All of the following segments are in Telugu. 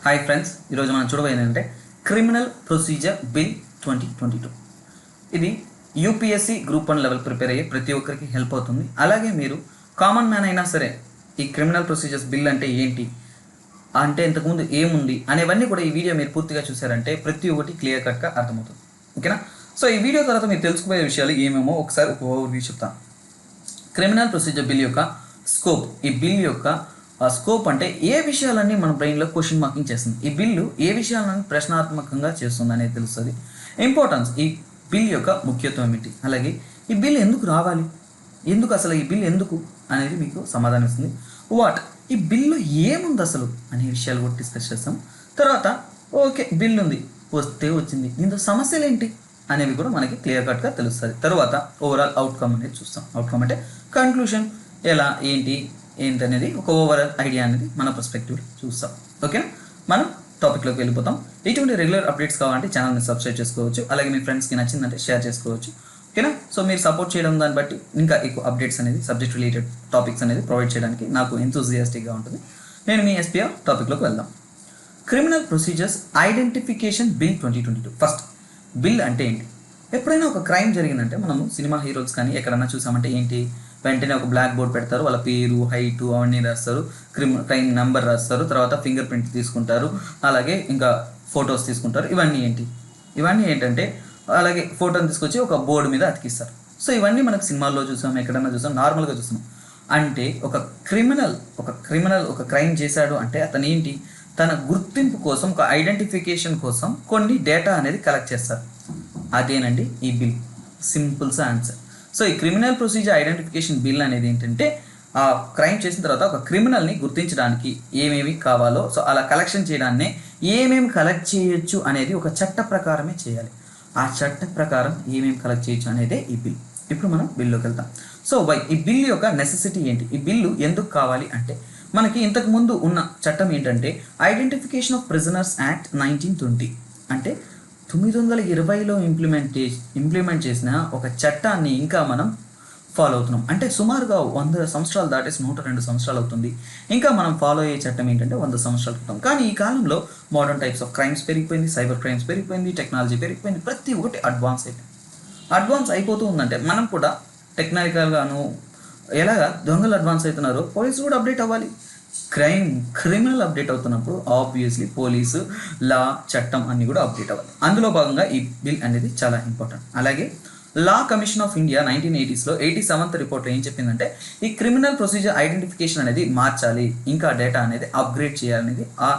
హాయ్ ఫ్రెండ్స్, ఈరోజు మనం చూడబోయేది ఏంటంటే క్రిమినల్ ప్రొసీజర్ బిల్ 2022. ఇది యూపీఎస్సీ గ్రూప్ 1 లెవెల్ ప్రిపేర్ అయ్యే ప్రతి ఒక్కరికి హెల్ప్ అవుతుంది. అలాగే మీరు కామన్ మ్యాన్ అయినా సరే ఈ క్రిమినల్ ప్రొసీజర్స్ బిల్ అంటే ఏంటి, అంటే ఇంతకుముందు ఏముంది అనేవన్నీ కూడా ఈ వీడియో మీరు పూర్తిగా చూసారంటే ప్రతి ఒక్కటి క్లియర్ కట్గా అర్థమవుతుంది. ఓకేనా? సో ఈ వీడియో తర్వాత మీరు తెలుసుకునే విషయాలు ఏమేమో ఒకసారి ఒక ఓవర్వ్యూ చెప్తాను. క్రిమినల్ ప్రొసీజర్ బిల్ యొక్క స్కోప్, ఈ బిల్ యొక్క స్కోప్ అంటే ఏ విషయాలన్నీ మన బ్రెయిన్లో క్వశ్చన్ మార్కింగ్ చేస్తుంది, ఈ బిల్లు ఏ విషయాలను ప్రశ్నాత్మకంగా చేస్తుంది అనేది తెలుస్తుంది. ఇంపార్టెన్స్, ఈ బిల్ యొక్క ముఖ్యత్వం ఏమిటి, అలాగే ఈ బిల్ ఎందుకు రావాలి, ఎందుకు అసలు ఈ బిల్ ఎందుకు అనేది మీకు సమాధానం ఇస్తుంది. వాట్, ఈ బిల్లు ఏముంది అసలు అనే విషయాలు కూడా డిస్కస్ చేస్తాం. తర్వాత ఓకే బిల్ ఉంది, వస్తే వచ్చింది, దీంతో సమస్యలు ఏంటి అనేవి కూడా మనకి క్లియర్ కట్గా తెలుస్తుంది. తర్వాత ఓవరాల్ అవుట్కమ్ అనేది చూస్తాం. అవుట్కమ్ అంటే కన్క్లూషన్, ఎలా ఏంటి అనేది ఒక ఓవరాల్ ఐడియా అనేది మన పర్స్పెక్టివ్లో చూస్తాం. ఓకేనా? మనం టాపిక్లోకి వెళ్ళిపోతాం. ఇటువంటి రెగ్యులర్ అప్డేట్స్ కావాలంటే ఛానల్ని సబ్స్క్రైబ్ చేసుకోవచ్చు, అలాగే మీ ఫ్రెండ్స్కి నచ్చిందంటే షేర్ చేసుకోవచ్చు. ఓకేనా? సో మీరు సపోర్ట్ చేయడం దాన్ని బట్టి ఇంకా ఎక్కువ అప్డేట్స్ అనేది సబ్జెక్ట్ రిలేటెడ్ టాపిక్స్ అనేది ప్రొవైడ్ చేయడానికి నాకు ఎంతూజియాస్టిక్గా ఉంటుంది. నేను మీ ఎస్పీఆర్ టాపిక్లోకి వెళ్దాం. Criminal procedures identification bill 2022. First, bill అంటే ఏంటి? ఎప్పుడైనా ఒక క్రైమ్ జరిగిందంటే మనము సినిమా హీరోస్ కానీ ఎక్కడన్నా చూసామంటే ఏంటి, వెంటనే ఒక బ్లాక్ బోర్డ్ పెడతారు, వాళ్ళ పేరు, హైటు అవన్నీ రాస్తారు, క్రైమ్ నెంబర్ రాస్తారు, తర్వాత ఫింగర్ ప్రింట్ తీసుకుంటారు, అలాగే ఇంకా ఫొటోస్ తీసుకుంటారు. ఇవన్నీ ఏంటంటే అలాగే ఫోటోని తీసుకొచ్చి ఒక బోర్డు మీద అతికిస్తారు. సో ఇవన్నీ మనకు సినిమాల్లో చూసాం, ఎక్కడన్నా చూసాం, నార్మల్గా చూస్తున్నాం. అంటే ఒక క్రిమినల్ ఒక క్రైమ్ చేశాడు అంటే అతను ఏంటి, తన గుర్తింపు కోసం, ఒక ఐడెంటిఫికేషన్ కోసం కొన్ని డేటా అనేది కలెక్ట్ చేస్తారు. అదేనండి ఈ బిల్. సింపుల్స్ ఆన్సర్. సో ఈ క్రిమినల్ ప్రొసీజర్ ఐడెంటిఫికేషన్ బిల్ అనేది ఏంటంటే ఆ క్రైమ్ చేసిన తర్వాత ఒక క్రిమినల్ని గుర్తించడానికి ఏమేమి కావాలో, సో అలా కలెక్షన్ చేయడాన్ని ఏమేమి కలెక్ట్ చేయొచ్చు అనేది ఒక చట్ట ప్రకారమే చేయాలి. ఆ చట్ట ప్రకారం ఏమేమి కలెక్ట్ చేయొచ్చు అనేదే ఈ బిల్. ఇప్పుడు మనం బిల్లోకి వెళ్తాం. సో ఈ బిల్ యొక్క నెసెసిటీ ఏంటి, ఈ బిల్లు ఎందుకు కావాలి అంటే మనకి ఇంతకు ముందు ఉన్న చట్టం ఏంటంటే ఐడెంటిఫికేషన్ ఆఫ్ ప్రిజనర్స్ యాక్ట్ 1920, అంటే 1920లో ఇంప్లిమెంట్ చేసిన ఒక చట్టాన్ని ఇంకా మనం ఫాలో అవుతున్నాం. అంటే సుమారుగా 100 సంవత్సరాలు దాటేసి 102 సంవత్సరాలు అవుతుంది. ఇంకా మనం ఫాలో అయ్యే చట్టం ఏంటంటే 100 సంవత్సరాల క్రితం. కానీ ఈ కాలంలో మోడర్న్ టైప్స్ ఆఫ్ క్రైమ్స్ పెరిగిపోయింది, సైబర్ క్రైమ్స్ పెరిగిపోయింది, టెక్నాలజీ పెరిగిపోయింది, ప్రతి ఒక్కటి అడ్వాన్స్ అయిపోతూ ఉందంటే మనం కూడా టెక్నాలికల్గాను ఎలాగా దొంగలు అడ్వాన్స్ అవుతున్నారో పోలీసు కూడా అప్డేట్ అవ్వాలి. క్రిమినల్ అప్డేట్ అవుతున్నప్పుడు ఆబ్వియస్లీ పోలీసు, లా, చట్టం అన్నీ కూడా అప్డేట్ అవ్వాలి. అందులో భాగంగా ఈ బిల్ అనేది చాలా ఇంపార్టెంట్. అలాగే లా కమిషన్ ఆఫ్ ఇండియా 1980స్లో 87th రిపోర్ట్లో ఏం చెప్పిందంటే ఈ క్రిమినల్ ప్రొసీజర్ ఐడెంటిఫికేషన్ అనేది మార్చాలి, ఇంకా డేటా అనేది అప్గ్రేడ్ చేయాలనేది ఆ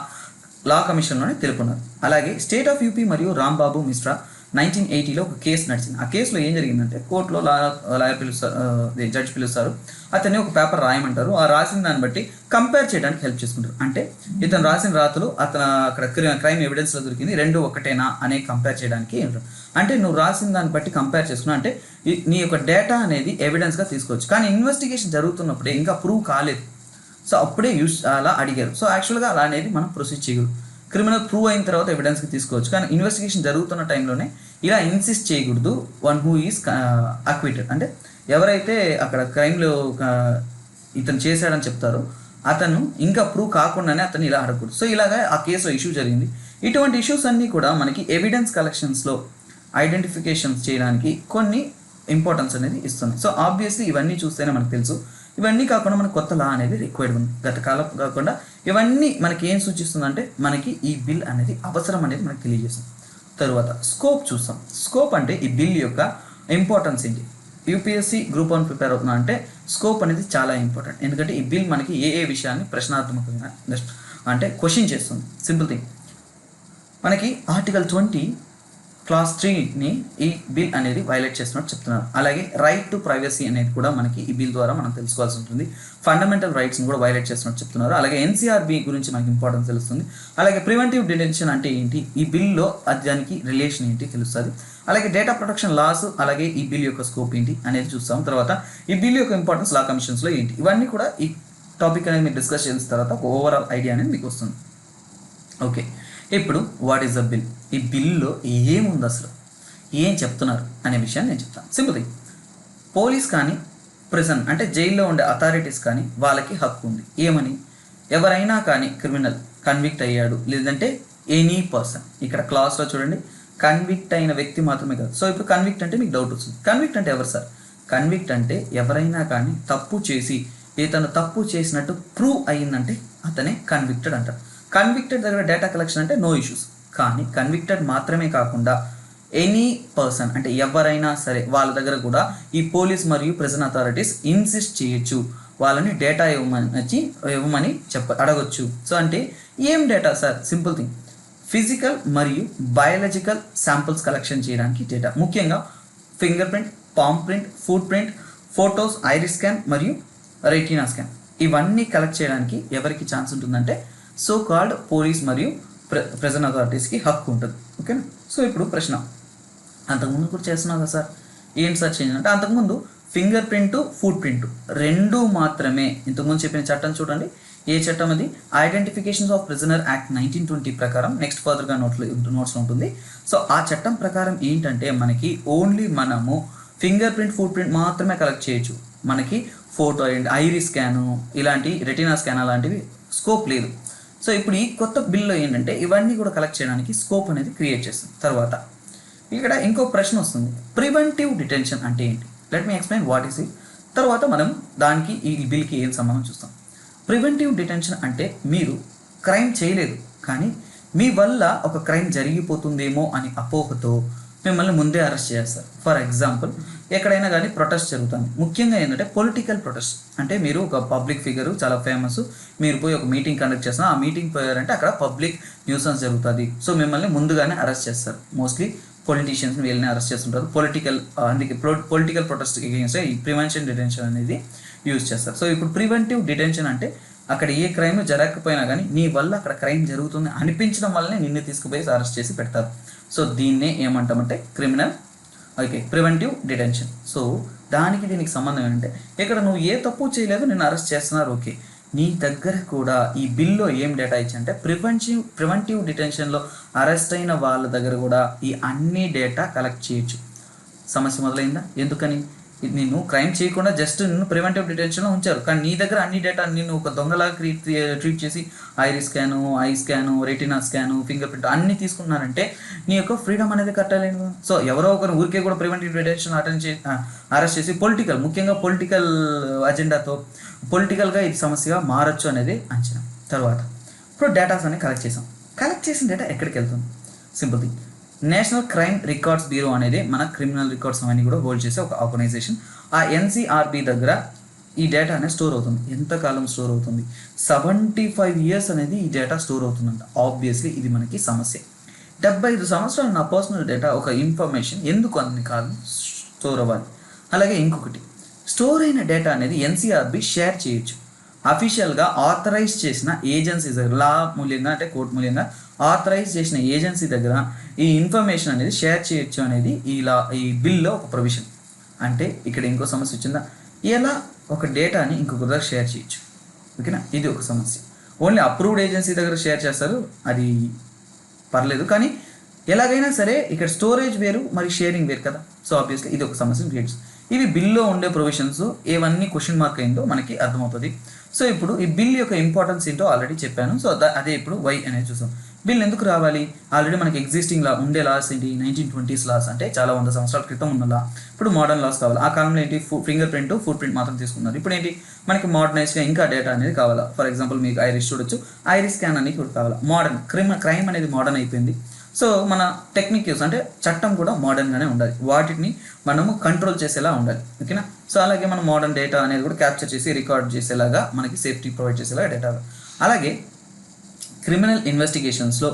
లా కమిషన్లోనే తెలుపున్నారు. అలాగే స్టేట్ ఆఫ్ యూపీ మరియు రాంబాబు మిశ్రా 1980లో ఒక కేసు నడిచింది. ఆ కేసులో ఏం జరిగిందంటే కోర్టులో లాయర్ జడ్జి పిలుస్తారు, అతన్ని ఒక పేపర్ రాయమంటారు. ఆ రాసిన దాన్ని బట్టి కంపేర్ చేయడానికి హెల్ప్ చేసుకుంటారు. అంటే ఇతను రాసిన రాతలు అక్కడ క్రైమ్ ఎవిడెన్స్లో దొరికింది, రెండు ఒకటేనా అనే కంపేర్ చేయడానికి. అంటే నువ్వు రాసిన దాన్ని బట్టి కంపేర్ చేసుకున్నా అంటే నీ యొక్క డేటా అనేది ఎవిడెన్స్గా తీసుకోవచ్చు. కానీ ఇన్వెస్టిగేషన్ జరుగుతున్నప్పుడే ఇంకా ప్రూవ్ కాలేదు, సో అప్పుడే అలా అడిగారు. సో యాక్చువల్గా అలా అనేది మనం ప్రొసీడ్ చేయకూడదు. క్రిమినల్ ప్రూవ్ అయిన తర్వాత ఎవిడెన్స్కి తీసుకోవచ్చు, కానీ ఇన్వెస్టిగేషన్ జరుగుతున్న టైంలోనే ఇలా ఇన్సిస్ట్ చేయకూడదు. వన్ హూ ఈజ్ అక్విటెడ్, అంటే ఎవరైతే అక్కడ క్రైమ్లో ఇతను చేశాడని చెప్తారో అతను ఇంకా ప్రూవ్ కాకుండానే అతను ఇలా అడగకూడదు. సో ఇలాగా ఆ కేసులో ఇష్యూ జరిగింది. ఇటువంటి ఇష్యూస్ అన్నీ కూడా మనకి ఎవిడెన్స్ కలెక్షన్స్లో ఐడెంటిఫికేషన్స్ చేయడానికి కొన్ని ఇంపార్టెన్స్ అనేది ఇస్తుంది. సో ఆబ్వియస్లీ ఇవన్నీ చూస్తేనే మనకు తెలుసు. ఇవన్నీ కాకుండా మనకు కొత్త లా అనేది రిక్వైర్డ్ ఉంది. గత కాలం కాకుండా ఇవన్నీ మనకి ఏం సూచిస్తుందంటే మనకి ఈ బిల్ అనేది అవసరం అనేది మనకు తెలియజేస్తుంది. తరువాత స్కోప్ చూస్తాం. స్కోప్ అంటే ఈ బిల్ యొక్క ఇంపార్టెన్స్ ఏంటి, యూపీఎస్సీ గ్రూప్ 1 ప్రిపేర్ అవుతున్నా అంటే స్కోప్ అనేది చాలా ఇంపార్టెంట్. ఎందుకంటే ఈ బిల్ మనకి ఏ విషయాన్ని ప్రశ్నాత్మకంగా అంటే క్వశ్చన్ చేస్తుంది. సింపుల్ థింగ్, మనకి ఆర్టికల్ 20 క్లాస్ 3ని ఈ బిల్ అనేది వైలేట్ చేస్తున్నట్టు చెప్తున్నారు. అలాగే రైట్ టు ప్రైవసీ అనేది కూడా మనకి ఈ బిల్ ద్వారా మనం తెలుసుకోవాల్సి ఉంటుంది. ఫండమెంటల్ రైట్స్ని కూడా వైలేట్ చేస్తున్నట్టు చెప్తున్నారు. అలాగే ఎన్సీఆర్బి గురించి మనకి ఇంపార్టెన్స్ తెలుస్తుంది. అలాగే ప్రివెంటివ్ డిటెన్షన్ అంటే ఏంటి, ఈ బిల్లో దానికి రిలేషన్ ఏంటి తెలుస్తుంది. అలాగే డేటా ప్రొటెక్షన్ లాస్, అలాగే ఈ బిల్ యొక్క స్కోప్ ఏంటి అనేది చూస్తాం. తర్వాత ఈ బిల్ యొక్క ఇంపార్టెన్స్ లా కమిషన్స్లో ఏంటి, ఇవన్నీ కూడా ఈ టాపిక్ అనేది మీరు డిస్కస్ చేసిన తర్వాత ఒక ఓవరాల్ ఐడియా అనేది మీకు వస్తుంది. ఓకే, ఇప్పుడు వాట్ ఈస్ ద బిల్, ఈ బిల్లో ఏముంది అసలు, ఏం చెప్తున్నారు అనే విషయాన్ని నేను చెప్తాను. సింపుల్ థింగ్, పోలీస్ కానీ ప్రిజన్ అంటే జైల్లో ఉండే అథారిటీస్ కానీ వాళ్ళకి హక్కు ఉంది. ఏమని, ఎవరైనా కానీ క్రిమినల్ కన్విక్ట్ అయ్యాడు, లేదంటే ఎనీ పర్సన్. ఇక్కడ క్లాస్లో చూడండి, కన్విక్ట్ అయిన వ్యక్తి మాత్రమే కాదు. సో ఇప్పుడు కన్విక్ట్ అంటే మీకు డౌట్ వస్తుంది, కన్విక్ట్ అంటే ఎవరు సార్? కన్విక్ట్ అంటే ఎవరైనా కానీ తప్పు చేసి ఇతను తప్పు చేసినట్టు ప్రూవ్ అయ్యిందంటే అతనే కన్విక్టెడ్ అంటారు. కన్విక్టెడ్ దగ్గర డేటా కలెక్షన్ అంటే నో ఇష్యూస్. కానీ కన్విక్టెడ్ మాత్రమే కాకుండా ఎనీ పర్సన్ అంటే ఎవరైనా సరే వాళ్ళ దగ్గర కూడా ఈ పోలీస్ మరియు ప్రిజన్ అథారిటీస్ ఇన్సిస్ట్ చేయొచ్చు, వాళ్ళని డేటా ఇవ్వమని అడగొచ్చు. సో అంటే ఏం data sir? Simple thing, physical మరియు బయాలజికల్ శాంపుల్స్ కలెక్షన్ చేయడానికి డేటా, ముఖ్యంగా finger print, palm print, foot print, photos, iris scan మరియు రెటీనా స్కాన్, ఇవన్నీ కలెక్ట్ చేయడానికి ఎవరికి ఛాన్స్ ఉంటుందంటే సో కాల్డ్ పోలీస్ మరియు ప్రిజన్ అథారిటీస్కి హక్కు ఉంటుంది. ఓకేనా? సో ఇప్పుడు ప్రశ్న, అంతకుముందు కూడా చేస్తున్నావు కదా సార్, ఏంటి సార్ చేంజ్ అంటే అంతకుముందు ఫింగర్ ప్రింట్, ఫుట్ ప్రింట్ రెండు మాత్రమే. ఇంతకుముందు చెప్పిన చట్టం చూడండి, ఏ చట్టం అది? ఐడెంటిఫికేషన్స్ ఆఫ్ ప్రిజనర్ యాక్ట్ 1920 ప్రకారం, నెక్స్ట్ ఫర్దర్గా నోట్స్లో ఉంటుంది. సో ఆ చట్టం ప్రకారం ఏంటంటే మనకి ఓన్లీ మనము ఫింగర్ ప్రింట్, ఫుట్ ప్రింట్ మాత్రమే కలెక్ట్ చేయొచ్చు. మనకి ఫోటో అండ్ ఐరిస్ స్కాను ఇలాంటి రెటీనా స్కాన్ అలాంటివి స్కోప్ లేదు. సో ఇప్పుడు ఈ కొత్త బిల్లో ఏంటంటే ఇవన్నీ కూడా కలెక్ట్ చేయడానికి స్కోప్ అనేది క్రియేట్ చేస్తుంది. తర్వాత ఇక్కడ ఇంకో ప్రశ్న వస్తుంది, ప్రివెంటివ్ డిటెన్షన్ అంటే ఏంటి? Let me explain what is it. తర్వాత మనం దానికి ఈ బిల్కి ఏం సంబంధం చూస్తాం. ప్రివెంటివ్ డిటెన్షన్ అంటే మీరు క్రైమ్ చేయలేదు కానీ మీ వల్ల ఒక క్రైమ్ జరిగిపోతుందేమో అని అపోహతో మిమ్మల్ని ముందే అరెస్ట్ చేస్తారు. ఫర్ ఎగ్జాంపుల్, ఎక్కడైనా కానీ ప్రొటెస్ట్ జరుగుతుంది, ముఖ్యంగా ఏంటంటే పొలిటికల్ ప్రొటెస్ట్. అంటే మీరు ఒక పబ్లిక్ ఫిగరు, చాలా ఫేమస్, మీరు పోయి ఒక మీటింగ్ కండక్ట్ చేస్తున్నారు, ఆ మీటింగ్ పోయారంటే అక్కడ పబ్లిక్ న్యూసెన్స్ జరుగుతుంది. సో మిమ్మల్ని ముందుగానే అరెస్ట్ చేస్తారు. మోస్ట్లీ పొలిటీషియన్స్ వీళ్ళని అరెస్ట్ చేస్తుంటారు. పొలిటికల్ ప్రొటెస్ట్ అగేన్స్ట్ ఈ ప్రివెన్షన్ డిటెన్షన్ అనేది యూజ్ చేస్తారు. సో ఇప్పుడు ప్రివెంటివ్ డిటెన్షన్ అంటే అక్కడ ఏ క్రైమ్ జరగకపోయినా కానీ నీ వల్ల అక్కడ క్రైమ్ జరుగుతుంది అనిపించడం వల్లనే నిన్ను తీసుకుపోయి అరెస్ట్ చేసి పెడతారు. సో దీన్నే ఏమంటామంటే ప్రివెంటివ్ డిటెన్షన్. సో దీనికి సంబంధం ఏంటంటే ఇక్కడ నువ్వు ఏ తప్పు చేయలేదు, నిన్ను అరెస్ట్ చేస్తున్నారు, ఓకే. నీ దగ్గర కూడా ఈ బిల్లో ఏం డేటా ఇచ్చాయంటే ప్రివెంటివ్ డిటెన్షన్లో అరెస్ట్ అయిన వాళ్ళ దగ్గర కూడా ఈ అన్ని డేటా కలెక్ట్ చేయొచ్చు. సమస్య మొదలైందా? ఎందుకని? నిన్ను క్రైమ్ చేయకుండా జస్ట్ నిన్ను ప్రివెంటివ్ డిటెన్షన్లో ఉంచారు, కానీ నీ దగ్గర అన్ని డేటా నిన్ను ఒక దొంగలాగా ట్రీట్ చేసి iris scan, I scan, retina scan, finger print అన్నీ తీసుకున్నారంటే నీ యొక్క ఫ్రీడమ్ అనేది కట్టలేదు. సో ఎవరో ఒకరు ఊరికే కూడా ప్రివెంటివ్ డిటెన్షన్ అరెస్ట్ చేసి ముఖ్యంగా పొలిటికల్ అజెండాతో పొలిటికల్గా ఇది సమస్యగా మారచ్చు అనేది అంచనా. తర్వాత ఇప్పుడు డేటాస్ అనేది కలెక్ట్ చేసిన డేటా ఎక్కడికి వెళ్తుంది? Simple thing, national crime records bureau అనేది మన క్రిమినల్ రికార్డ్స్ అవన్నీ కూడా హోల్డ్ చేసే ఒక ఆర్గనైజేషన్. ఆ ఎన్సీఆర్బీ దగ్గర ఈ డేటా అనేది స్టోర్ అవుతుంది. ఎంతకాలం స్టోర్ అవుతుంది? 75 years అనేది ఈ డేటా స్టోర్ అవుతుందంట. ఆబ్వియస్లీ ఇది మనకి సమస్య. 75 సంవత్సరాలు నా పర్సనల్ డేటా, ఒక ఇన్ఫర్మేషన్ ఎందుకు అన్ని కాలం స్టోర్ అవ్వాలి? అలాగే ఇంకొకటి, స్టోర్ అయిన డేటా అనేది ఎన్సీఆర్బీ షేర్ చేయొచ్చు. అఫీషియల్గా ఆథరైజ్ చేసిన ఏజెన్సీ దగ్గర, లా మూల్యంగా అంటే కోర్టు మూల్యంగా ఆథరైజ్ చేసిన ఏజెన్సీ దగ్గర ఈ ఇన్ఫర్మేషన్ అనేది షేర్ చేయొచ్చు అనేది ఈ బిల్లో ఒక ప్రొవిజన్. అంటే ఇక్కడ ఇంకో సమస్య వచ్చిందా? ఎలా ఒక డేటాని ఇంకొక దగ్గర షేర్ చేయొచ్చు, ఓకేనా? ఇది ఒక సమస్య. ఓన్లీ అప్రూవ్డ్ ఏజెన్సీ దగ్గర షేర్ చేస్తారు, అది పర్లేదు. కానీ ఎలాగైనా సరే ఇక్కడ స్టోరేజ్ వేరు మరి షేరింగ్ వేరు కదా. సో ఆబ్వియస్లీ ఇది ఒక సమస్యను క్రియేట్. ఇవి బిల్లో ఉండే ప్రొవిజన్స్ ఏవన్నీ క్వశ్చన్ మార్క్ అయిందో మనకి అర్థమవుతుంది. సో ఇప్పుడు ఈ బిల్ యొక్క ఇంపార్టెన్స్ ఏంటో ఆల్రెడీ చెప్పాను. సో అదే ఇప్పుడు వై అనేది చూసాం. బిల్ ఎందుకు రావాలి? ఆల్రెడీ మనకి ఎగ్జిస్టింగ్ లా ఉండే లాస్ ఏంటి? 1920s లాస్, అంటే చాలా 100 సంవత్సరాల క్రితం ఉన్న లా. ఇప్పుడు మోడర్న్ లాస్ కావాలి. ఆ కాలంలో ఏంటి? ఫింగర్ ప్రింట్, ఫుట్ ప్రింట్ మాత్రం తీసుకున్నారు. ఇప్పుడు ఏంటి? మనకి మోడర్నైజ్గా ఇంకా డేటా అనేది కావాలా? ఫర్ ఎగ్జాంపుల్ మీకు ఐరిస్ చూడొచ్చు, ఐరిస్ స్కాన్ అనేది కూడా కావాలా? మోడర్న్ క్రైమ్ అనేది మోడర్న్ అయిపోయింది. సో మన టెక్నిక్ యూస్ అంటే చట్టం కూడా మోడర్న్గానే ఉండాలి, వాటిని మనము కంట్రోల్ చేసేలా ఉండాలి, ఓకేనా? సో అలాగే మనం మోడర్న్ డేటా అనేది కూడా క్యాప్చర్ చేసి రికార్డ్ చేసేలాగా మనకి సేఫ్టీ ప్రొవైడ్ చేసేలాగా డేటా. అలాగే క్రిమినల్ ఇన్వెస్టిగేషన్స్లో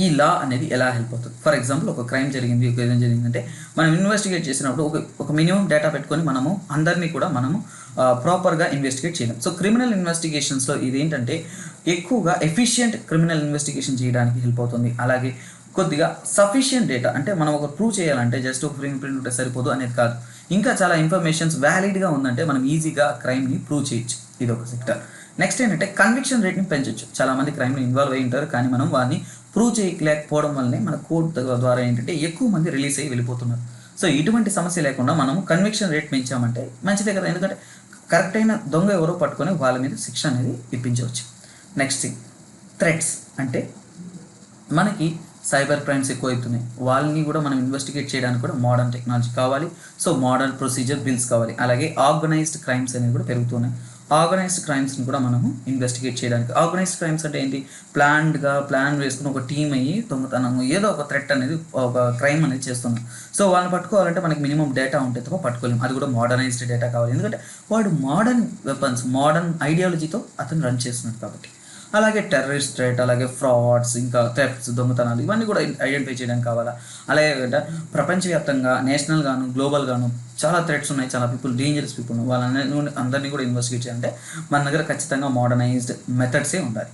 ఈ లా అనేది ఎలా హెల్ప్ అవుతుంది? ఫర్ ఎగ్జాంపుల్ ఒక క్రైమ్ జరిగింది, ఒక ఏదైనా జరిగిందంటే మనం ఇన్వెస్టిగేట్ చేసినప్పుడు ఒక మినిమం డేటా పెట్టుకొని మనము అందరినీ కూడా మనము ప్రాపర్గా ఇన్వెస్టిగేట్ చేయలేం. సో క్రిమినల్ ఇన్వెస్టిగేషన్స్లో ఇది ఏంటంటే ఎక్కువగా ఎఫిషియెంట్ క్రిమినల్ ఇన్వెస్టిగేషన్ చేయడానికి హెల్ప్ అవుతుంది. అలాగే కొద్దిగా సఫిషియంట్ డేటా, అంటే మనం ఒక ప్రూవ్ చేయాలంటే జస్ట్ ఒక ఫింగర్ ప్రింట్ ఉంటే సరిపోదు అనేది కాదు, ఇంకా చాలా ఇన్ఫర్మేషన్స్ వ్యాలిడ్గా ఉందంటే మనం ఈజీగా క్రైమ్ని ప్రూవ్ చేయొచ్చు. ఇది ఒక సెక్టర్. నెక్స్ట్ ఏంటంటే కన్విక్షన్ రేట్ని పెంచవచ్చు. చాలామంది క్రైమ్లో ఇన్వాల్వ్ అయి ఉంటారు, కానీ మనం వారిని ప్రూవ్ చేయలేకపోవడం వల్లనే మన కోర్టు ద్వారా ఏంటంటే ఎక్కువ మంది రిలీజ్ అయ్యి వెళ్ళిపోతున్నారు. సో ఇటువంటి సమస్య లేకుండా మనము కన్విక్షన్ రేట్ పెంచామంటే మంచిదే కదా, ఎందుకంటే కరెక్ట్ అయిన దొంగ ఎవరో పట్టుకొని వాళ్ళ మీద శిక్ష అనేది ఇప్పించవచ్చు. నెక్స్ట్ థింగ్, థ్రెట్స్ అంటే మనకి సైబర్ క్రైమ్స్ ఎక్కువ అవుతున్నాయి, వాళ్ళని కూడా మనం ఇన్వెస్టిగేట్ చేయడానికి కూడా మోడర్న్ టెక్నాలజీ కావాలి. సో మోడర్న్ ప్రొసీజర్ బిల్స్ కావాలి. అలాగే ఆర్గనైజ్డ్ క్రైమ్స్ అనేవి కూడా పెరుగుతున్నాయి. ఆర్గనైజ్డ్ క్రైమ్స్ని కూడా మనము ఇన్వెస్టిగేట్ చేయడానికి, ఆర్గనైజ్డ్ క్రైమ్స్ అంటే ఏంటి, ప్లాన్ వేసుకుని ఒక టీం అయ్యి దొంగతనం ఏదో ఒక థ్రెట్ అనేది ఒక క్రైమ్ అనేది చేస్తున్నాం. సో వాళ్ళని పట్టుకోవాలంటే మనకి మినిమం డేటా ఉంటే తప్ప పట్టుకోలేము. అది కూడా మోడర్నైజ్డ్ డేటా కావాలి, ఎందుకంటే వాడు మోడర్న్ వెపన్స్ మోడర్న్ ఐడియాలజీతో అతను రన్ చేస్తున్నాడు కాబట్టి. అలాగే టెర్రరిస్ట్ థ్రెట్, అలాగే ఫ్రాడ్స్, ఇంకా థెఫ్ట్స్, దొంగతనాలు, ఇవన్నీ కూడా ఐడెంటిఫై చేయడానికి కావాలా. అలాగే ప్రపంచవ్యాప్తంగా నేషనల్ గాను గ్లోబల్ గాను చాలా థ్రెట్స్ ఉన్నాయి, చాలా డేంజరస్ పీపుల్ వాళ్ళందరినీ కూడా ఇన్వెస్టిగేట్ చేయాలంటే మన దగ్గర ఖచ్చితంగా మోడర్నైజ్డ్ మెథడ్సే ఉండాలి.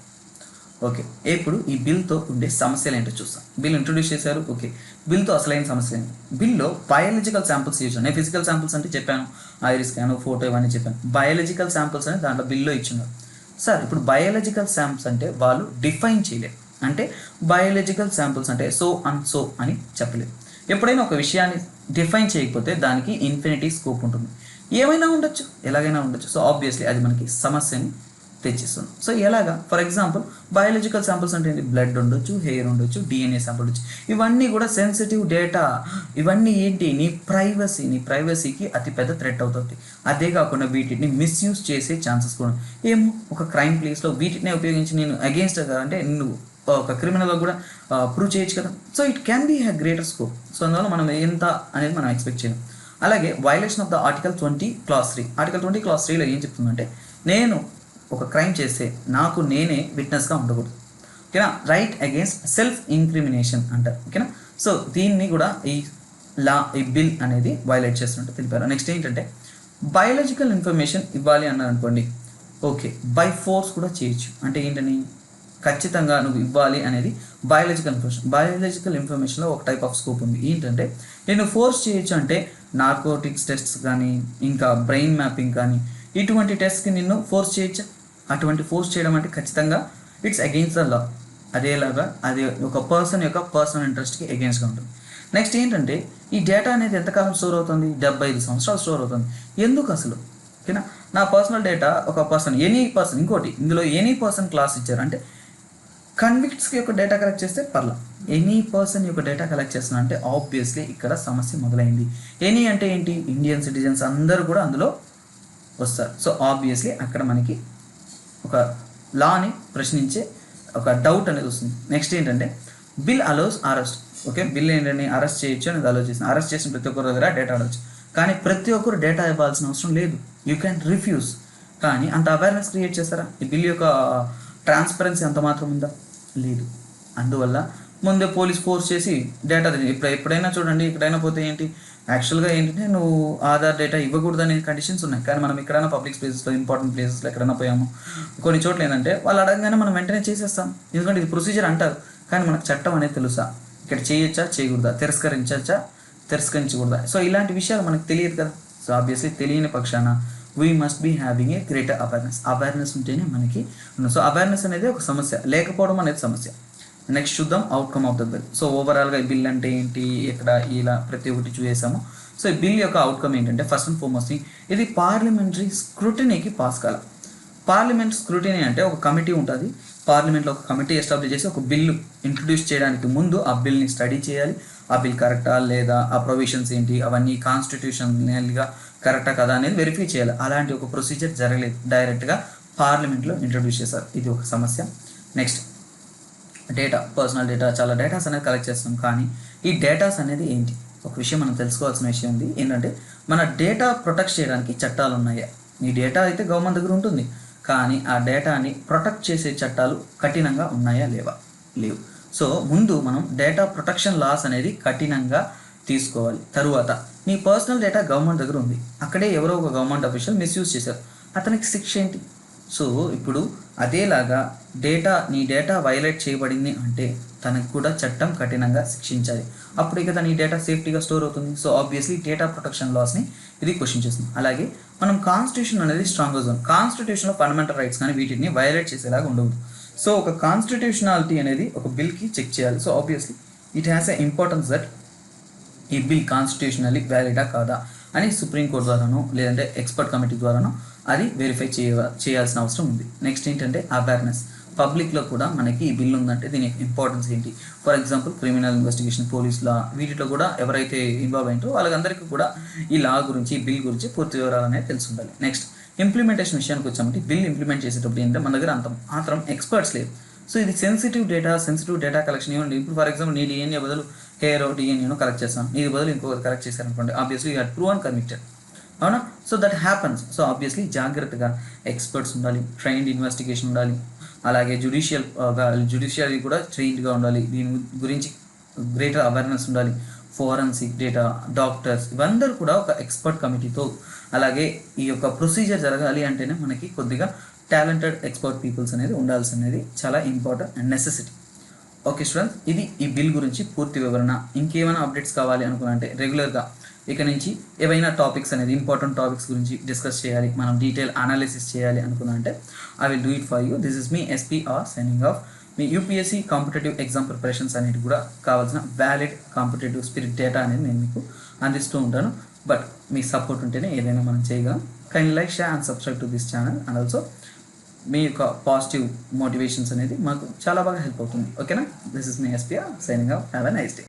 ఓకే, ఇప్పుడు ఈ బిల్తో ఉండే సమస్యలు ఏంటో చూస్తాం. బిల్ ఇంట్రొడ్యూస్ చేశారు. ఓకే, బిల్తో అసలైన సమస్య ఏంటి? బిల్లో బయాలజికల్ శాంపుల్స్ యూజ్ ఉన్నాయి. ఫిజికల్ శాంపుల్స్ అంటే చెప్పాను, ఐరిస్ స్కాన్, ఫోటో, ఇవన్నీ చెప్పాను. బయాలజికల్ శాంపుల్స్ అని దాంట్లో బిల్లో ఇచ్చినారు. సార్ ఇప్పుడు బయాలజికల్ శాంపుల్స్ అంటే వాళ్ళు డిఫైన్ చేయలేదు. అంటే బయాలజికల్ శాంపుల్స్ అంటే సో అండ్ సో అని చెప్పలేదు. ఎప్పుడైనా ఒక విషయాన్ని డిఫైన్ చేయకపోతే దానికి ఇన్ఫినిటీ స్కోప్ ఉంటుంది. ఏమైనా ఉండొచ్చు, ఎలాగైనా ఉండొచ్చు. సో ఆబ్వియస్లీ అది మనకి సమస్యని తెచ్చిస్తుంది. సో ఎలాగా, ఫర్ ఎగ్జాంపుల్ బయాలజికల్ శాంపుల్స్ అంటే ఏంటి, బ్లడ్ ఉండొచ్చు, హెయిర్ ఉండొచ్చు, డిఎన్ఏ శాంపుల్ ఉండొచ్చు. ఇవన్నీ కూడా సెన్సిటివ్ డేటా. ఇవన్నీ ఏంటి, నీ ప్రైవసీకి అతిపెద్ద థ్రెట్ అవుతుంది. అదే కాకుండా వీటిని మిస్యూజ్ చేసే ఛాన్సెస్ కూడా. ఏమో ఒక క్రైమ్ ప్లేస్లో వీటినే ఉపయోగించి నేను అగేన్స్ట్ అంటే నువ్వు ఒక క్రిమినల్ కూడా ప్రూవ్ చేయొచ్చు కదా. So it can be have greater scope. So అందువల్ల మనం ఎంత అనేది మనం ఎక్స్పెక్ట్ చేయాలి. అలాగే violation of the article 20 Clause 3. Article 20 Clause 3లో ఏం చెప్తుందంటే, నేను ఒక క్రైమ్ చేస్తే నాకు నేనే విట్నెస్గా ఉండకూడదు. ఓకేనా, రైట్ అగేన్స్ట్ సెల్ఫ్ ఇంక్రిమినేషన్ అంటారు. ఓకేనా, సో దీన్ని కూడా ఈ బిల్ అనేది వైలేట్ చేస్తున్నట్టు తెలిపారు. నెక్స్ట్ ఏంటంటే, బయాలజికల్ ఇన్ఫర్మేషన్ ఇవ్వాలి అన్నారు అనుకోండి, ఓకే బై ఫోర్స్ కూడా చేయొచ్చు. అంటే ఏంటని, ఖచ్చితంగా నువ్వు ఇవ్వాలి అనేది బయాలజికల్ ఇన్ఫర్మేషన్లో ఒక టైప్ ఆఫ్ స్కోప్ ఉంది. ఏంటంటే నేను ఫోర్స్ చేయొచ్చు అంటే నార్కోటిక్స్ టెస్ట్స్ కానీ, ఇంకా బ్రెయిన్ మ్యాపింగ్ కానీ, ఇటువంటి టెస్ట్కి నిన్ను ఫోర్స్ చేయొచ్చు. అటువంటి ఫోర్స్ చేయడం అంటే ఖచ్చితంగా ఇట్స్ అగెయిన్స్ ద లా. అదేలాగా అది ఒక పర్సన్ యొక్క పర్సనల్ ఇంట్రెస్ట్కి అగెయిన్స్గా ఉంటుంది. నెక్స్ట్ ఏంటంటే, ఈ డేటా అనేది ఎంతకాలం స్టోర్ అవుతుంది, 75 సంవత్సరాలు స్టోర్ అవుతుంది. ఎందుకు అసలు? ఓకేనా, నా పర్సనల్ డేటా ఒక పర్సన్, ఎనీ పర్సన్, ఇంకోటి ఇందులో ఎనీ పర్సన్ క్లాస్ ఇచ్చారు. అంటే కన్విక్ట్స్కి యొక్క డేటా కలెక్ట్ చేస్తే పర్లా, ఎనీ పర్సన్ యొక్క డేటా కలెక్ట్ చేస్తున్నా అంటే ఆబ్వియస్లీ ఇక్కడ సమస్య మొదలైంది. ఎనీ అంటే ఏంటి, ఇండియన్ సిటిజన్స్ అందరూ కూడా అందులో వస్తారు. సో ఆబ్వియస్లీ అక్కడ మనకి ఒక లాని ప్రశ్నించే ఒక డౌట్ అనేది వస్తుంది. నెక్స్ట్ ఏంటంటే, bill allows arrest. Okay, bill ఏంటంటే అరెస్ట్ చేయొచ్చు అనేది అలౌ చేసింది. అరెస్ట్ చేసిన ప్రతి ఒక్కరి దగ్గర డేటా అడవచ్చు, కానీ ప్రతి ఒక్కరు డేటా ఇవ్వాల్సిన అవసరం లేదు. You can refuse. కానీ అంత అవేర్నెస్ క్రియేట్ చేస్తారా? ఈ బిల్ యొక్క ట్రాన్స్పరెన్సీ అంత మాత్రం ఉందా? లేదు. అందువల్ల ముందే పోలీస్ ఫోర్స్ చేసి డేటా ఎప్పుడైనా చూడండి, ఎక్కడైనా పోతే ఏంటి, యాక్చువల్గా ఏంటంటే నువ్వు ఆధార్ డేటా ఇవ్వకూడదనే కండిషన్స్ ఉన్నాయి. కానీ మనం ఎక్కడైనా పబ్లిక్ ప్లేసెస్లో, ఇంపార్టెంట్ ప్లేసెస్లో ఎక్కడైనా పోయాము, కొన్ని చోట్ల ఏంటంటే వాళ్ళు అడగగానే మనం వెంటనే చేసేస్తాం. ఎందుకంటే ఇది ప్రొసీజర్ అంటారు, కానీ మనకు చట్టం అనేది తెలుసా, ఇక్కడ చేయొచ్చా చేయకూడదా, తిరస్కరించకూడదా. సో ఇలాంటి విషయాలు మనకు తెలియదు కదా. సో ఆబ్వియస్లీ తెలియని పక్షాన we must be having a greater awareness ఉంటేనే మనకి. సో అవేర్నెస్ అనేది ఒక సమస్య, లేకపోవడం అనేది సమస్య. నెక్స్ట్ చూద్దాం outcome of the bill. So ఓవరాల్గా ఈ బిల్ అంటే ఏంటి, ఎక్కడ ఇలా ప్రతి ఒక్కటి చూసేసాము. సో ఈ బిల్ యొక్క అవుట్కమ్ ఏంటంటే, ఫస్ట్ అండ్ ఫార్మోస్ట్ ఇది పార్లమెంటరీ స్క్రూటినీకి పాస్ కావాలి. పార్లమెంట్ స్క్రూటినీ అంటే ఒక కమిటీ ఉంటుంది, పార్లమెంట్లో ఒక కమిటీ ఎస్టాబ్లిష్ చేసి ఒక బిల్లు ఇంట్రొడ్యూస్ చేయడానికి ముందు ఆ బిల్ని స్టడీ చేయాలి. ఆ బిల్ కరెక్టా లేదా, ఆ ప్రొవిజన్స్ ఏంటి, అవన్నీ కాన్స్టిట్యూషనల్గా కరెక్టా కదా అనేది వెరిఫై చేయాలి. అలాంటి ఒక ప్రొసీజర్ జరగలేదు, డైరెక్ట్గా పార్లమెంట్లో ఇంట్రొడ్యూస్ చేశారు. ఇది ఒక సమస్య. నెక్స్ట్ డేటా, పర్సనల్ డేటా, చాలా డేటాస్ అనేది కలెక్ట్ చేస్తాం. కానీ ఈ డేటాస్ అనేది ఏంటి, ఒక విషయం మనం తెలుసుకోవాల్సిన విషయం ఉంది. ఏంటంటే మన డేటా ప్రొటెక్ట్ చేయడానికి చట్టాలు ఉన్నాయా? ఈ డేటా అయితే గవర్నమెంట్ దగ్గర ఉంటుంది, కానీ ఆ డేటాని ప్రొటెక్ట్ చేసే చట్టాలు కఠినంగా ఉన్నాయా లేవు. సో ముందు మనం డేటా ప్రొటెక్షన్ లాస్ అనేది కఠినంగా తీసుకోవాలి. తరువాత నీ పర్సనల్ డేటా గవర్నమెంట్ దగ్గర ఉంది, అక్కడే ఎవరో ఒక గవర్నమెంట్ అఫీషియల్ మిస్యూజ్ చేశారు, అతనికి శిక్ష ఏంటి? సో ఇప్పుడు అదేలాగా నీ డేటా వైలేట్ చేయబడింది అంటే తనకు కూడా చట్టం కఠినంగా శిక్షించాలి. అప్పుడు ఇక నీ డేటా సేఫ్టీగా స్టోర్ అవుతుంది. సో ఆబ్వియస్లీ డేటా ప్రొటెక్షన్ లాస్ని ఇది క్వశ్చన్ చేస్తుంది. అలాగే మనం కాన్స్టిట్యూషన్ అనేది స్ట్రాంగ్ జోన్. కాన్స్టిట్యూషన్లో ఫండమెంటల్ రైట్స్ కానీ వీటిని వైలేట్ చేసేలాగా ఉండదు. సో ఒక కాన్స్టిట్యూషనాలిటీ అనేది ఒక బిల్కి చెక్ చేయాలి. So obviously it has a importance that ఈ బిల్ కాన్స్టిట్యూషనల్లీ వ్యాలిడా కాదా అని సుప్రీంకోర్టు ద్వారానో లేదంటే ఎక్స్పర్ట్ కమిటీ ద్వారానో అది వెరిఫై చేయాల్సిన అవసరం ఉంది. నెక్స్ట్ ఏంటంటే అవేర్నెస్. పబ్లిక్లో కూడా మనకి ఈ బిల్ ఉందంటే దీని యొక్క ఇంపార్టెన్స్ ఏంటి. For example criminal investigation, police law, వీటిలో కూడా ఎవరైతే ఇన్వాల్వ్ అయింటారో వాళ్ళందరికీ కూడా ఈ లా గురించి, ఈ బిల్ గురించి పూర్తి వివరాలు అనేది తెలిసి ఉండాలి. నెక్స్ట్ ఇంప్లిమెంటేషన్ విషయానికి వచ్చామంటే బిల్ ఇంప్లిమెంట్ చేసేటప్పుడు ఏంటంటే మన దగ్గర మాత్రం ఎక్స్పర్ట్స్ లేరు. సో ఇది సెన్సిటివ్ డేటా కలెక్షన్ ఇవ్వండి. ఇప్పుడు ఫర్ ఎగ్జాంపుల్ నీ డిఎన్ఏ బదులు హెయిర్ డిఎన్ఏను కలెక్ట్ చేస్తాను, నీది బదులు ఇంకొకరు కలెక్ట్ చేశారనుకోండి, obviously you had prove and convicted, అవునా. So that happens. So obviously జాగ్రత్తగా ఎక్స్పర్ట్స్ ఉండాలి, ట్రైన్డ్ ఇన్వెస్టిగేషన్ ఉండాలి, అలాగే జ్యుడిషియరీ కూడా ట్రైన్డ్గా ఉండాలి, దీని గురించి గ్రేటర్ అవేర్నెస్ ఉండాలి, ఫోరెన్సిక్ డేటా డాక్టర్స్ ఇవందరూ కూడా ఒక ఎక్స్పర్ట్ కమిటీతో, అలాగే ఈ యొక్క ప్రొసీజర్ జరగాలి అంటేనే మనకి కొద్దిగా టాలెంటెడ్ ఎక్స్పర్ట్ పీపుల్స్ అనేది ఉండాల్సినది చాలా important and necessity. Okay students, ఇది ఈ బిల్ గురించి పూర్తి వివరణ. ఇంకేమైనా అప్డేట్స్ కావాలి అనుకున్నంటే రెగ్యులర్గా ఇక నుంచి ఏవైనా టాపిక్స్ అనేది ఇంపార్టెంట్ టాపిక్స్ గురించి డిస్కస్ చేయాలి, మనం డీటెయిల్ అనాలిసిస్ చేయాలి అనుకున్నంటే I will do it for you. This is me SPR signing off. మీ యూపీఎస్సీ కాంపిటేటివ్ ఎగ్జామ్ ప్రిపరేషన్స్ అనేది కూడా కావాల్సిన వ్యాలిడ్ కాంపిటేటివ్ స్పిరిట్ డేటా అనేది నేను మీకు అందిస్తూ ఉంటాను. బట్ మీ సపోర్ట్ ఉంటేనే ఏదైనా మనం చేయగలం. Kindly like, share and subscribe to this channel. And also మీ యొక్క పాజిటివ్ మోటివేషన్స్ అనేది మాకు చాలా బాగా హెల్ప్ అవుతుంది. ఓకేనా. This is me SPR signing of. Have a nice day.